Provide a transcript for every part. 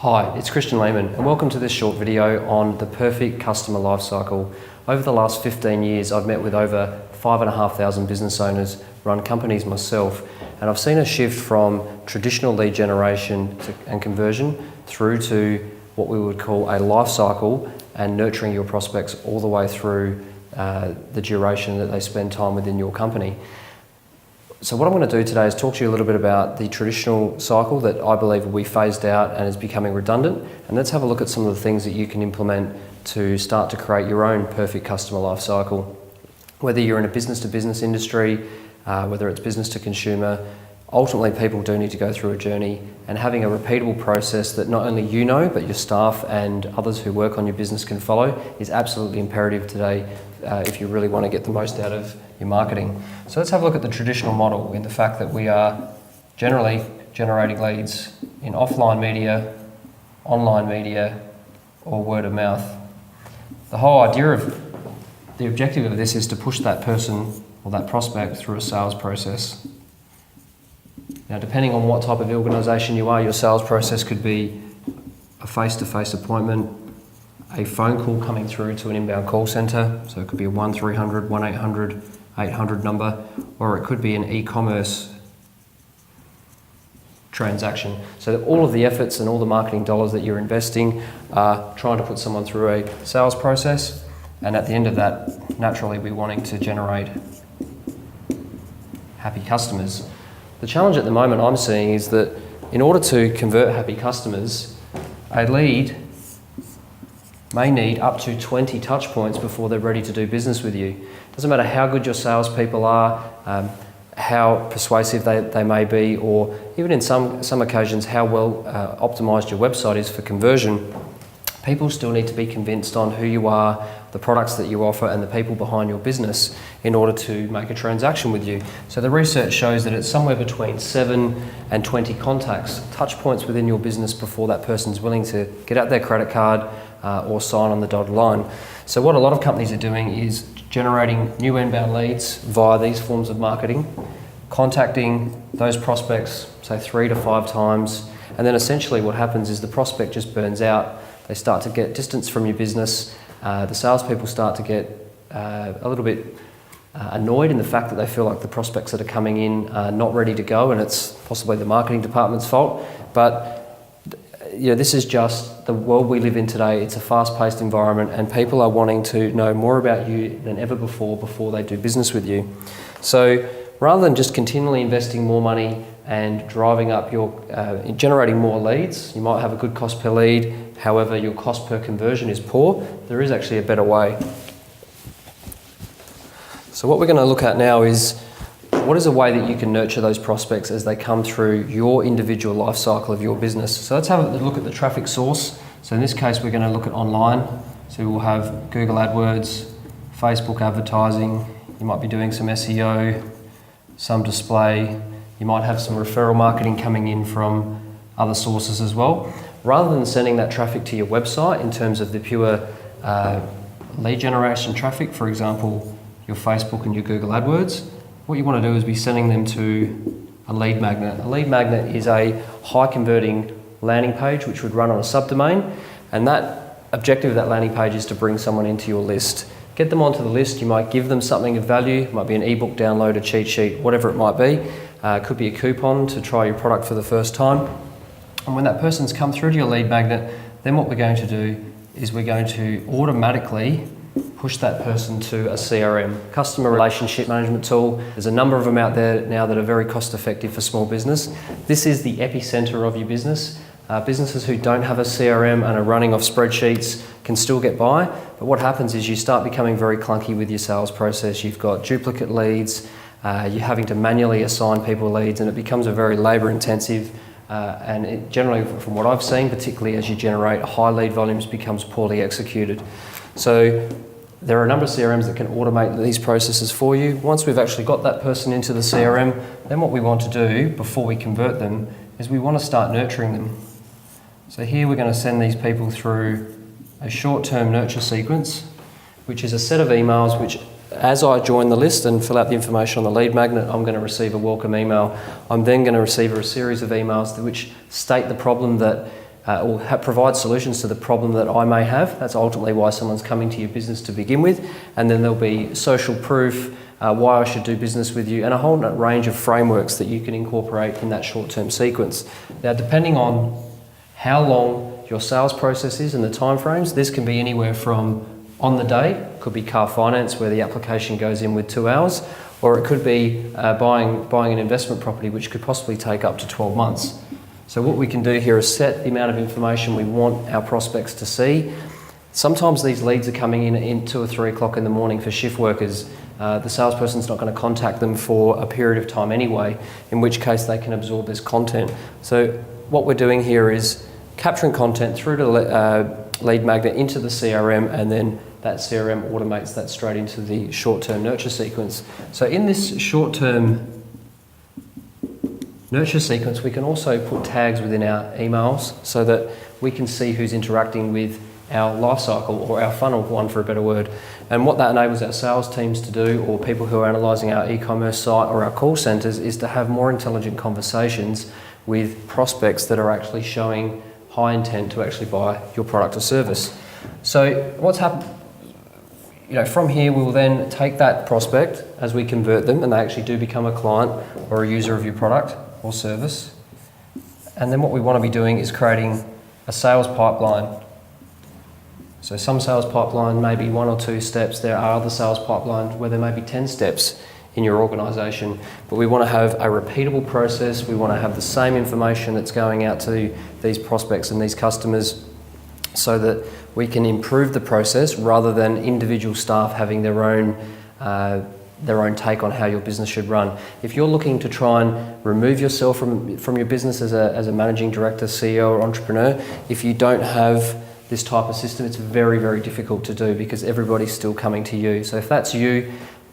Hi, it's Christian Lehmann and welcome to this short video on the Perfect Customer Lifecycle. Over the last 15 years, I've met with over 5,500 business owners, run companies myself, and I've seen a shift from traditional lead generation and conversion through to what we would call a life cycle and nurturing your prospects all the way through the duration that they spend time within your company. So what I'm going to do today is talk to you a little bit about the traditional cycle that I believe will be phased out and is becoming redundant, and let's have a look at some of the things that you can implement to start to create your own perfect customer life cycle. Whether you're in a business-to-business industry, whether it's business to consumer, ultimately people do need to go through a journey, and having a repeatable process that not only you know but your staff and others who work on your business can follow is absolutely imperative today if you really want to get the most out of your marketing. So let's have a look at the traditional model in the fact that we are generally generating leads in offline media, online media, or word of mouth. The whole idea of the objective of this is to push that person or that prospect through a sales process. Now, depending on what type of organisation you are, your sales process could be a face-to-face appointment, a phone call coming through to an inbound call centre, so it could be a 1300, 1800, 800 number, or it could be an e-commerce transaction. So that all of the efforts and all the marketing dollars that you're investing are trying to put someone through a sales process, and at the end of that, naturally, we're wanting to generate happy customers. The challenge at the moment I'm seeing is that in order to convert happy customers, a lead may need up to 20 touch points before they're ready to do business with you. Doesn't matter how good your salespeople are, how persuasive they may be, or even in some occasions how well optimized your website is for conversion. People still need to be convinced on who you are, the products that you offer, and the people behind your business in order to make a transaction with you. So the research shows that it's somewhere between 7 and 20 contacts, touch points within your business before that person's willing to get out their credit card or sign on the dotted line. So what a lot of companies are doing is generating new inbound leads via these forms of marketing, contacting those prospects, say 3 to 5 times, and then essentially what happens is the prospect just burns out. They start to get distance from your business. The salespeople start to get a little bit annoyed in the fact that they feel like the prospects that are coming in are not ready to go, and it's possibly the marketing department's fault. But this is just the world we live in today. It's a fast-paced environment, and people are wanting to know more about you than ever before they do business with you. So rather than just continually investing more money and driving up your generating more leads, you might have a good cost per lead. However, your cost per conversion is poor. There is actually a better way. So what we're going to look at now is what is a way that you can nurture those prospects as they come through your individual life cycle of your business. So let's have a look at the traffic source. So in this case, we're going to look at online. So we'll have Google AdWords, Facebook advertising. You might be doing some SEO, some display. You might have some referral marketing coming in from other sources as well. Rather than sending that traffic to your website in terms of the pure lead generation traffic, for example, your Facebook and your Google AdWords, what you want to do is be sending them to a lead magnet. A lead magnet is a high converting landing page which would run on a subdomain, and that objective of that landing page is to bring someone into your list. Get them onto the list. You might give them something of value. It might be an ebook download, a cheat sheet, whatever it might be. It could be a coupon to try your product for the first time. And when that person's come through to your lead magnet, then what we're going to do is we're going to automatically push that person to a CRM, customer relationship management tool. There's a number of them out there now that are very cost effective for small business. This is the epicenter of your business. Businesses who don't have a CRM and are running off spreadsheets can still get by, but what happens is you start becoming very clunky with your sales process. You've got duplicate leads, you're having to manually assign people leads, and it becomes a very labour intensive and it generally, from what I've seen, particularly as you generate high lead volumes, becomes poorly executed. So there are a number of CRMs that can automate these processes for you. Once we've actually got that person into the CRM, then what we want to do before we convert them is we want to start nurturing them. So here we're going to send these people through a short-term nurture sequence, which is a set of emails which, as I join the list and fill out the information on the lead magnet, I'm going to receive a welcome email. I'm then going to receive a series of emails which state the problem that provide solutions to the problem that I may have. That's ultimately why someone's coming to your business to begin with. And then there'll be social proof, why I should do business with you, and a whole range of frameworks that you can incorporate in that short-term sequence. Now, depending on how long your sales process is and the timeframes, this can be anywhere from on the day, could be car finance where the application goes in with 2 hours, or it could be buying an investment property, which could possibly take up to 12 months. So what we can do here is set the amount of information we want our prospects to see. Sometimes these leads are coming in 2 or 3 o'clock in the morning for shift workers. The salesperson's not going to contact them for a period of time anyway, in which case they can absorb this content. So what we're doing here is capturing content through to lead magnet into the CRM, and then that CRM automates that straight into the short-term nurture sequence. So in this short-term nurture sequence, we can also put tags within our emails so that we can see who's interacting with our life cycle, or our funnel, one for a better word. And what that enables our sales teams to do, or people who are analysing our e-commerce site or our call centres, is to have more intelligent conversations with prospects that are actually showing high intent to actually buy your product or service. So what's happened, from here we will then take that prospect as we convert them and they actually do become a client or a user of your product or service. And then what we want to be doing is creating a sales pipeline. So some sales pipeline may be 1 or 2 steps. There are other sales pipelines where there may be 10 steps in your organisation. But we want to have a repeatable process. We want to have the same information that's going out to these prospects and these customers, so that we can improve the process rather than individual staff having their own take on how your business should run. If you're looking to try and remove yourself from your business as a managing director, CEO or entrepreneur, if you don't have this type of system, it's very, very difficult to do because everybody's still coming to you. So if that's you,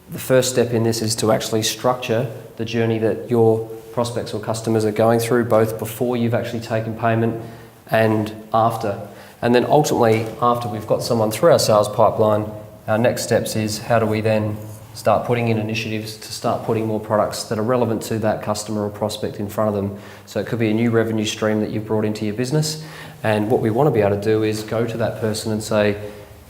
the first step in this is to actually structure the journey that your prospects or customers are going through, both before you've actually taken payment and after. And then ultimately, after we've got someone through our sales pipeline, our next steps is how do we then start putting in initiatives to start putting more products that are relevant to that customer or prospect in front of them. So it could be a new revenue stream that you've brought into your business. And what we want to be able to do is go to that person and say,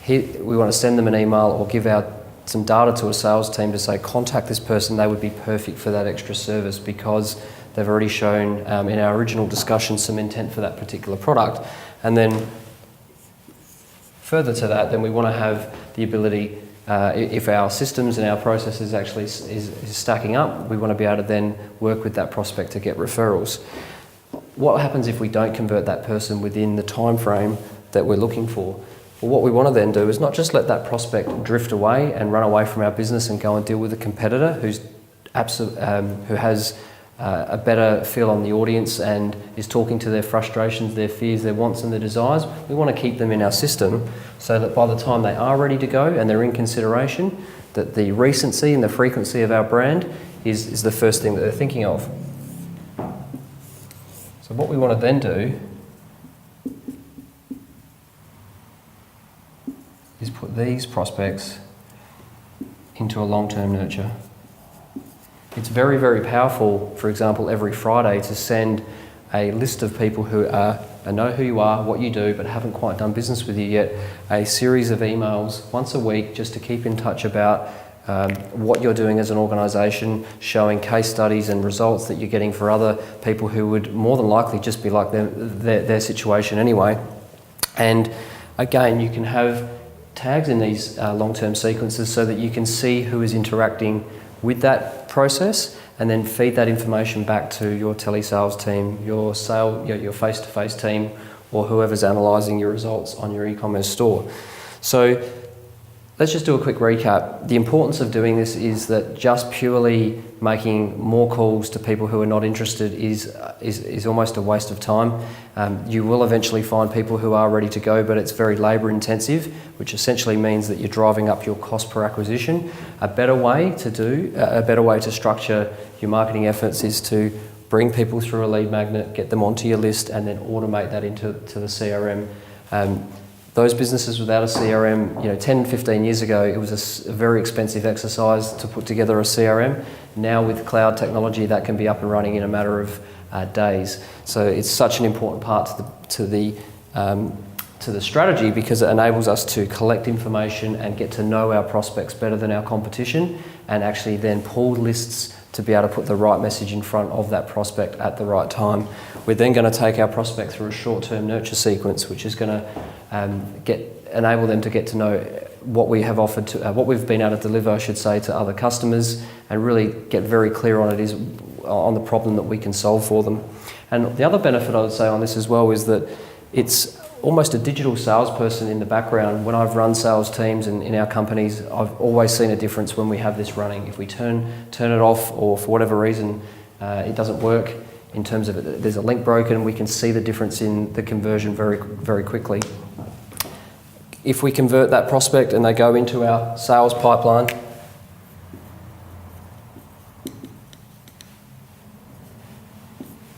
here, we want to send them an email or give out some data to a sales team to say, contact this person, they would be perfect for that extra service because they've already shown in our original discussion some intent for that particular product. And then further to that, then we want to have the ability, if our systems and our processes actually is stacking up, we want to be able to then work with that prospect to get referrals. What happens if we don't convert that person within the time frame that we're looking for? Well, what we want to then do is not just let that prospect drift away and run away from our business and go and deal with a competitor who has a better feel on the audience and is talking to their frustrations, their fears, their wants and their desires. We want to keep them in our system so that by the time they are ready to go and they're in consideration, that the recency and the frequency of our brand is the first thing that they're thinking of. So what we want to then do is put these prospects into a long-term nurture. It's very, very powerful, for example, every Friday to send a list of people who know who you are, what you do, but haven't quite done business with you yet, a series of emails once a week just to keep in touch about what you're doing as an organisation, showing case studies and results that you're getting for other people who would more than likely just be like their situation anyway. And again, you can have tags in these long-term sequences so that you can see who is interacting with that process and then feed that information back to your telesales team, your face-to-face team, or whoever's analysing your results on your e-commerce store. So let's just do a quick recap. The importance of doing this is that just purely making more calls to people who are not interested is almost a waste of time. You will eventually find people who are ready to go, but it's very labour intensive, which essentially means that you're driving up your cost per acquisition. A better way to structure your marketing efforts is to bring people through a lead magnet, get them onto your list, and then automate that into the CRM. Those businesses without a CRM, 10, 15 years ago, it was a very expensive exercise to put together a CRM. Now with cloud technology, that can be up and running in a matter of days. So it's such an important part to the strategy, because it enables us to collect information and get to know our prospects better than our competition, and actually then pull lists to be able to put the right message in front of that prospect at the right time. We're then going to take our prospect through a short-term nurture sequence, which is going to enable them to get to know what we have offered to, what we've been able to deliver, I should say, to other customers, and really get very clear on the problem that we can solve for them. And the other benefit I would say on this as well is that it's almost a digital salesperson in the background. When I've run sales teams in our companies, I've always seen a difference when we have this running. If we turn it off, or for whatever reason it doesn't work, in terms of there's a link broken, we can see the difference in the conversion very, very quickly. If we convert that prospect and they go into our sales pipeline,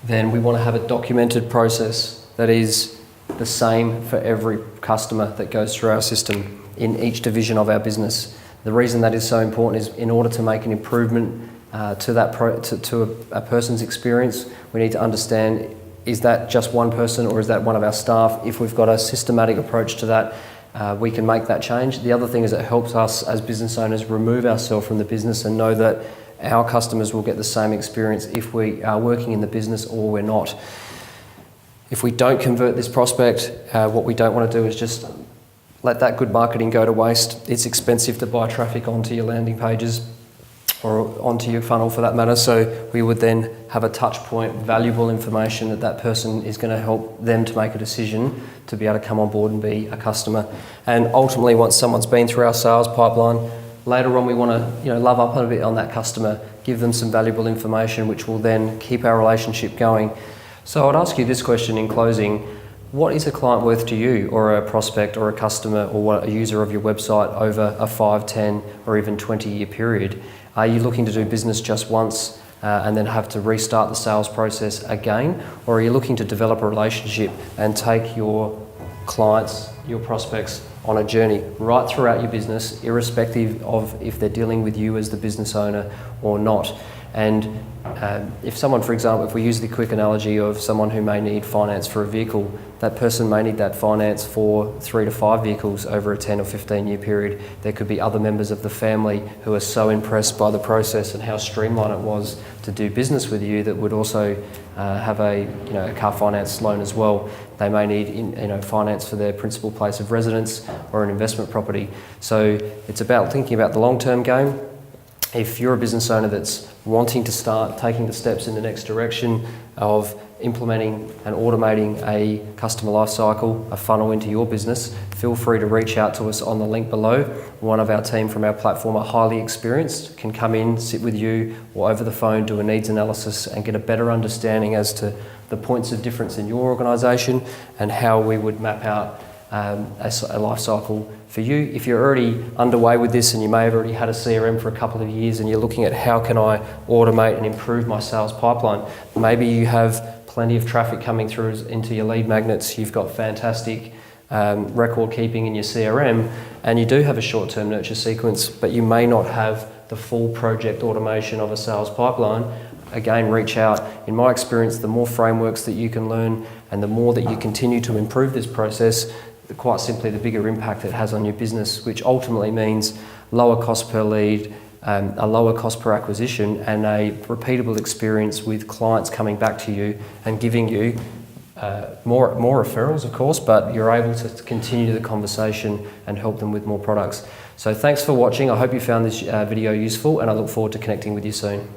then we want to have a documented process that is the same for every customer that goes through our system in each division of our business. The reason that is so important is in order to make an improvement to a person's experience, we need to understand, is that just one person or is that one of our staff? If we've got a systematic approach to that, we can make that change. The other thing is it helps us as business owners remove ourselves from the business and know that our customers will get the same experience if we are working in the business or we're not. If we don't convert this prospect, what we don't want to do is just let that good marketing go to waste. It's expensive to buy traffic onto your landing pages or onto your funnel for that matter. So we would then have a touch point, valuable information that person is going to help them to make a decision to be able to come on board and be a customer. And ultimately, once someone's been through our sales pipeline, later on we want to love up a bit on that customer, give them some valuable information which will then keep our relationship going. So I'd ask you this question in closing: what is a client worth to you, or a prospect or a customer or a user of your website over a 5, 10 or even 20-year period? Are you looking to do business just once and then have to restart the sales process again? Or are you looking to develop a relationship and take your clients, your prospects, on a journey right throughout your business, irrespective of if they're dealing with you as the business owner or not? And if someone, for example, if we use the quick analogy of someone who may need finance for a vehicle, that person may need that finance for 3 to 5 vehicles over a 10 or 15-year period. There could be other members of the family who are so impressed by the process and how streamlined it was to do business with you that would also have a car finance loan as well. They may need finance for their principal place of residence or an investment property. So it's about thinking about the long-term game. If you're a business owner that's wanting to start taking the steps in the next direction of implementing and automating a customer lifecycle, a funnel into your business, feel free to reach out to us on the link below. One of our team from our platform are highly experienced, can come in, sit with you or over the phone, do a needs analysis and get a better understanding as to the points of difference in your organisation and how we would map out a life cycle for you. If you're already underway with this and you may have already had a CRM for a couple of years and you're looking at how can I automate and improve my sales pipeline, maybe you have plenty of traffic coming through into your lead magnets, you've got fantastic record keeping in your CRM, and you do have a short-term nurture sequence, but you may not have the full project automation of a sales pipeline. Again, reach out. In my experience, the more frameworks that you can learn and the more that you continue to improve this process, quite simply the bigger impact it has on your business, which ultimately means lower cost per lead, a lower cost per acquisition, and a repeatable experience with clients coming back to you and giving you more referrals, of course, but you're able to continue the conversation and help them with more products. So thanks for watching. I hope you found this video useful, and I look forward to connecting with you soon.